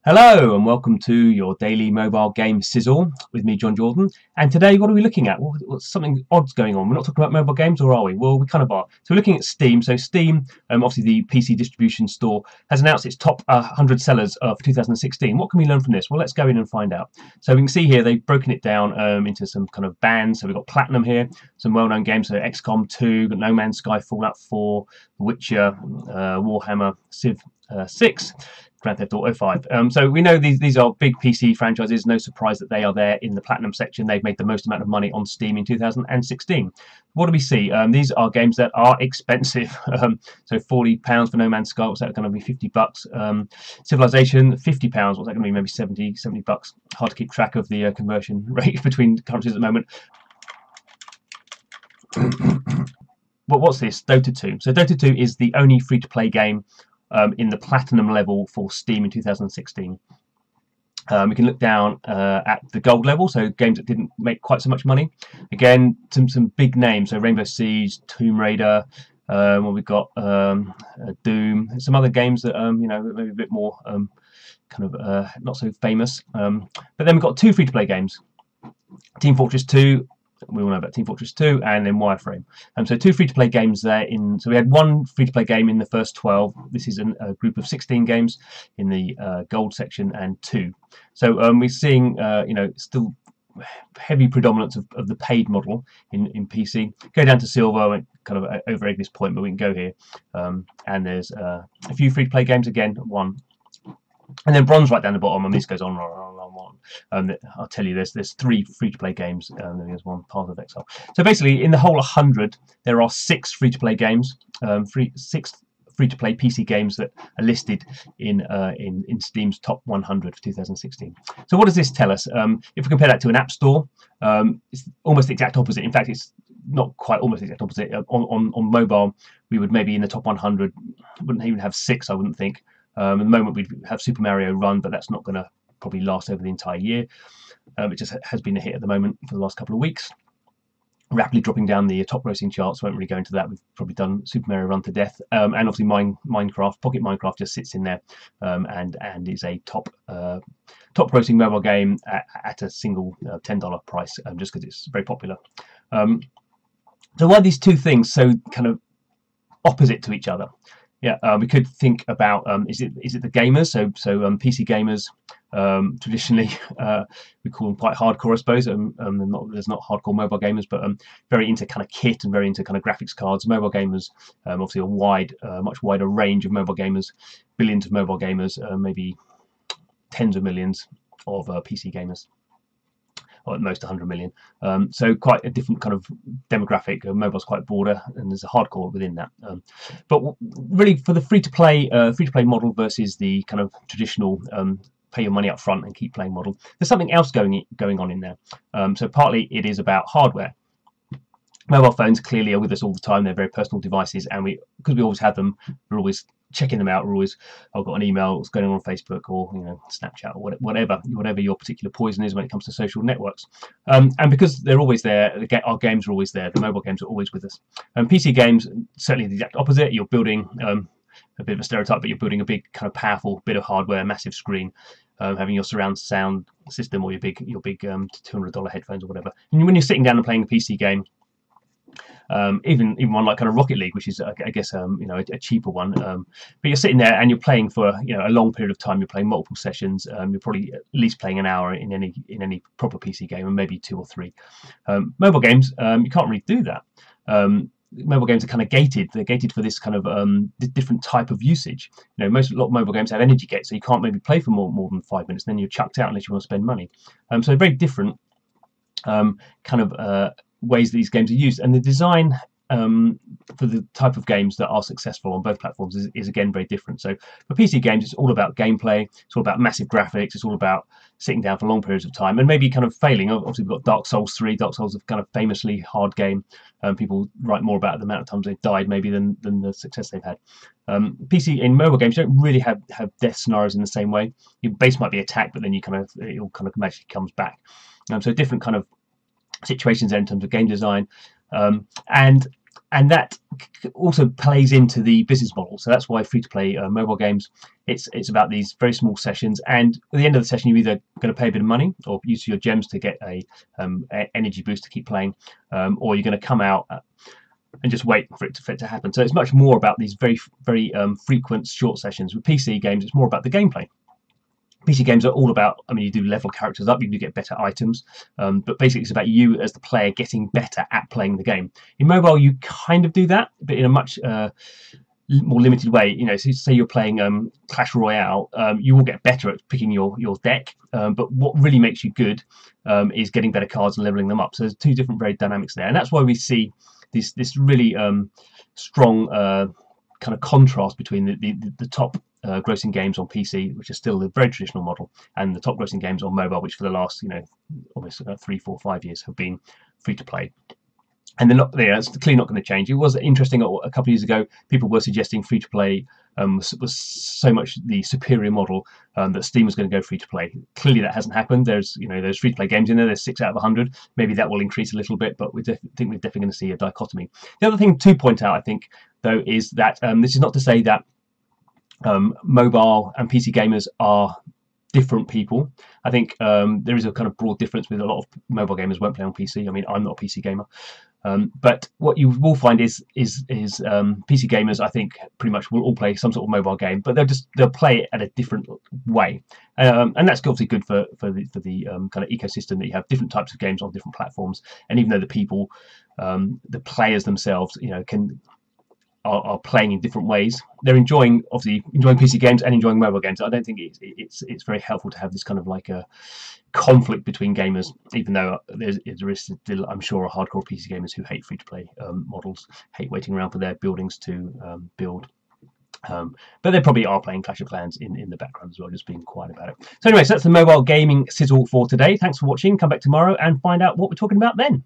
Hello and welcome to your Daily Mobile Game Sizzle with me, Jon Jordan. And today, what are we looking at? What's something odd's going on? We're not talking about mobile games, or are we? Well, we kind of are. So we're looking at Steam. So Steam, obviously the PC distribution store, has announced its top 100 sellers for 2016. What can we learn from this? Well, let's go in and find out. So we can see here they've broken it down into some kind of bands. So we've got Platinum here, some well-known games. So XCOM 2, No Man's Sky, Fallout 4, The Witcher, Warhammer, Civ 6. Grand Theft Auto 5. So we know these are big PC franchises. No surprise that they are there in the Platinum section. They've made the most amount of money on Steam in 2016. What do we see? These are games that are expensive. So £40 for No Man's Sky. What's that going to be? $50. Civilization, £50. What's that going to be? Maybe 70 bucks. Hard to keep track of the conversion rate between countries at the moment. But what's this? Dota 2. So Dota 2 is the only free-to-play game in the platinum level for Steam in 2016. We can look down at the gold level, so games that didn't make quite so much money. Again, some big names, so Rainbow Siege, Tomb Raider, we've got Doom, some other games that maybe a bit more not so famous. But then we've got two free-to-play games, Team Fortress 2. We all know about Team Fortress 2 and then Wireframe. So two free-to-play games there. So we had one free-to-play game in the first 12. This is a group of 16 games in the gold section and two. So we're seeing still heavy predominance of the paid model in PC. Go down to silver. I won't kind of over-egg this point, but we can go here. And there's a few free-to-play games again. One. And then bronze right down the bottom, and this goes on. I'll tell you, there's three free-to-play games, and then there's one, Path of Exile. So basically, in the whole 100, there are 6 free-to-play games, 6 free-to-play PC games that are listed in Steam's top 100 for 2016. So what does this tell us? If we compare that to an app store, it's almost the exact opposite. In fact, it's not quite almost the exact opposite. On mobile, we would maybe in the top 100, wouldn't even have 6, I wouldn't think. At the moment, we have Super Mario Run, but that's not going to probably last over the entire year. It just has been a hit at the moment for the last couple of weeks. Rapidly dropping down the top grossing charts. Won't really go into that. We've probably done Super Mario Run to death, and obviously Minecraft, Pocket Minecraft just sits in there, and is a top grossing mobile game at a single $10 price, just because it's very popular. So why are these two things so kind of opposite to each other? Yeah, we could think about is it the gamers? So PC gamers traditionally we call them quite hardcore, I suppose. There's not hardcore mobile gamers, but very into kind of kit and very into kind of graphics cards. Mobile gamers, obviously a much wider range of mobile gamers, billions of mobile gamers, maybe tens of millions of PC gamers. Or at most 100 million. So quite a different kind of demographic. Mobile's quite broader, and there's a hardcore within that. But really, for the free-to-play model versus the kind of traditional pay your money up front and keep playing model, there's something else going on in there. So partly it is about hardware. Mobile phones clearly are with us all the time. They're very personal devices, and because we always have them, we're always checking them out. We're always, I've got an email, what's going on Facebook, or Snapchat, or whatever your particular poison is when it comes to social networks. And because they're always there, our games are always there. The mobile games are always with us. PC games, certainly the exact opposite. You're building a bit of a stereotype, but you're building a big kind of powerful bit of hardware, massive screen. Having your surround sound system or your big $200 headphones or whatever. And when you're sitting down and playing a PC game, even one like kind of Rocket League, which is I guess a cheaper one, but you're sitting there and you're playing for a long period of time. You're playing multiple sessions. You're probably at least playing an hour in any proper PC game, and maybe 2 or 3. Mobile games, you can't really do that. Mobile games are kind of gated. They're gated for this kind of different type of usage. A lot of mobile games have energy gates, so you can't maybe play for more than 5 minutes. Then you're chucked out unless you want to spend money. So very different kind of ways these games are used, and the design for the type of games that are successful on both platforms is again very different. So for PC games, it's all about gameplay, it's all about massive graphics, it's all about sitting down for long periods of time and maybe kind of failing. Obviously we've got Dark Souls 3. Dark Souls is kind of famously hard game. People write more about the amount of times they've died maybe than the success they've had. PC in mobile games, you don't really have death scenarios in the same way. Your base might be attacked, but then it all kind of magically comes back. So different kind of situations there in terms of game design, and and that also plays into the business model. So that's why free-to-play mobile games, it's about these very small sessions, and at the end of the session you're either going to pay a bit of money or use your gems to get a energy boost to keep playing, or you're going to come out and just wait for it to happen. So it's much more about these very frequent short sessions. With PC games, it's more about the gameplay. PC games are all about, I mean, you do level characters up, you do get better items, but basically it's about you as the player getting better at playing the game. In mobile, you kind of do that, but in a much more limited way. You know, so say you're playing Clash Royale, you will get better at picking your deck, but what really makes you good is getting better cards and leveling them up. So there's two different very dynamics there, and that's why we see this really strong kind of contrast between the top grossing games on PC, which is still a very traditional model, and the top grossing games on mobile, which for the last, you know, almost 3, 4, 5 years have been free to play. And they're not there. It's clearly not going to change. It was interesting a couple of years ago. People were suggesting free to play was so much the superior model that Steam was going to go free to play. Clearly, that hasn't happened. There's free to play games in there. There's 6 out of 100. Maybe that will increase a little bit, but we think we're definitely going to see a dichotomy. The other thing to point out, I think, though, is that this is not to say that mobile and PC gamers are different people. I think there is a kind of broad difference with a lot of mobile gamers won't play on PC. I mean, I'm not a PC gamer. But what you will find is PC gamers, I think, pretty much will all play some sort of mobile game, but they'll play it at a different way, and that's obviously good for the kind of ecosystem, that you have different types of games on different platforms. And even though the people, the players themselves, you know, are playing in different ways, they're obviously enjoying PC games and enjoying mobile games. I don't think it's very helpful to have this kind of like a conflict between gamers, even though there is still, I'm sure, hardcore PC gamers who hate free-to-play models, hate waiting around for their buildings to build. But they probably are playing Clash of Clans in the background as well, just being quiet about it. So anyway, so that's the mobile gaming sizzle for today. Thanks for watching. Come back tomorrow and find out what we're talking about then.